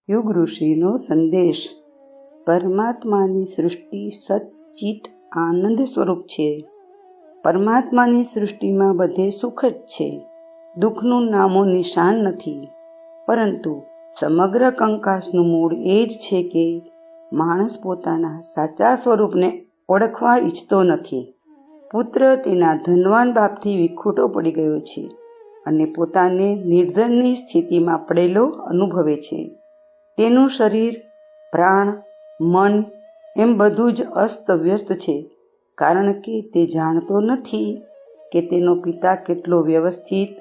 યુગ ઋષિનો સંદેશ. પરમાત્માની સૃષ્ટિ સચ્ચિત આનંદ સ્વરૂપ છે. પરમાત્માની સૃષ્ટિમાં બધે સુખ જ છે. દુઃખનું નામો નિશાન નથી. પરંતુ સમગ્ર કંકાસનું મૂળ એ જ છે કે માણસ પોતાના સાચા સ્વરૂપને ઓળખવા ઈચ્છતો નથી. પુત્ર તેના ધનવાન બાપથી વિખૂટો પડી ગયો છે અને પોતાને નિર્ધનની સ્થિતિમાં પડેલો અનુભવે છે. તેનું શરીર, પ્રાણ, મન એમ બધું જ અસ્તવ્યસ્ત છે, કારણ કે તે જાણતો નથી કે તેનો પિતા કેટલો વ્યવસ્થિત,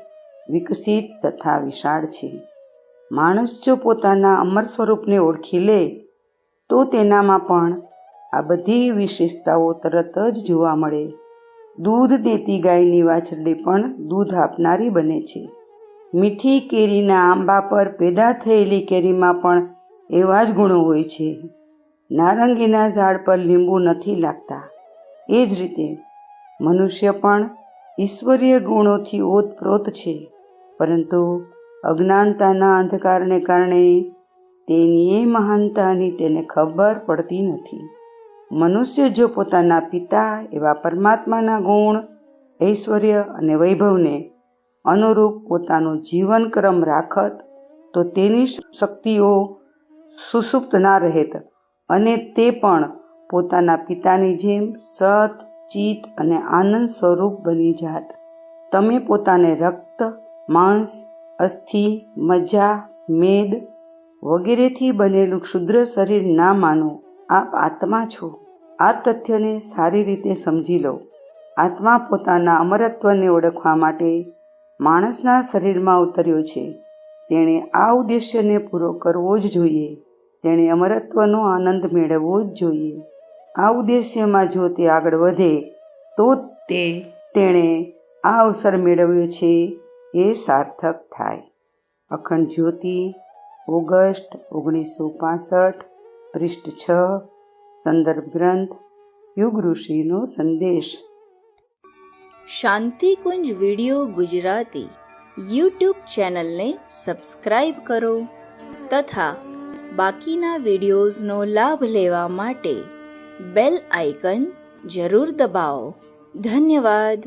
વિકસિત તથા વિશાળ છે. માણસ જો પોતાના અમર સ્વરૂપને ઓળખી લે તો તેનામાં પણ આ બધી વિશેષતાઓ તરત જ જોવા મળે. દૂધ દેતી ગાયની વાછરડી પણ દૂધ આપનારી બને છે. મીઠી કેરીના આંબા પર પેદા થયેલી કેરીમાં પણ એવા જ ગુણો હોય છે. નારંગીના ઝાડ પર લીંબુ નથી લાગતા. એ જ રીતે મનુષ્ય પણ ઈશ્વરીય ગુણોથી ઓતપ્રોત છે, પરંતુ અજ્ઞાનતાના અંધકારને કારણે તેની એ મહાનતાની તેને ખબર પડતી નથી. મનુષ્ય જો પોતાના પિતા એવા પરમાત્માના ગુણ, ઐશ્વર્ય અને વૈભવને અનુરૂપ પોતાનો જીવનક્રમ રાખત તો તેની શક્તિઓ સુષુપ્ત ના રહેત અને તે પણ પોતાના પિતાની જેમ સત, ચિત્ત અને આનંદ સ્વરૂપ બની જાત. તમે પોતાને રક્ત, માંસ, અસ્થિ, મજ્જા, મેદ વગેરેથી બનેલું ક્ષુદ્ર શરીર ના માનો. આપ આત્મા છો. આ તથ્યને સારી રીતે સમજી લો. આત્મા પોતાના અમરત્વને ઓળખવા માટે માણસના શરીરમાં ઉતર્યો છે. તેણે આ ઉદ્દેશ્યને પૂરો કરવો જ જોઈએ. તેણે અમરત્વનો આનંદ મેળવવો જ જોઈએ. આ ઉદ્દેશ્યમાં જો તે આગળ વધે તો તેણે આ અવસર મેળવ્યો છે એ સાર્થક થાય. અખંડ જ્યોતિ, ઓગસ્ટ 1965, પૃષ્ઠ 6, સંદર્ભ ગ્રંથ યુગ ઋષિનો સંદેશ. શાંતિકુંજ વિડિયો ગુજરાતી યુટ્યુબ ચેનલને સબસ્ક્રાઇબ કરો તથા બાકીના વિડિયોઝનો લાભ લેવા માટે બેલ આઇકન જરૂર દબાવો. ધન્યવાદ.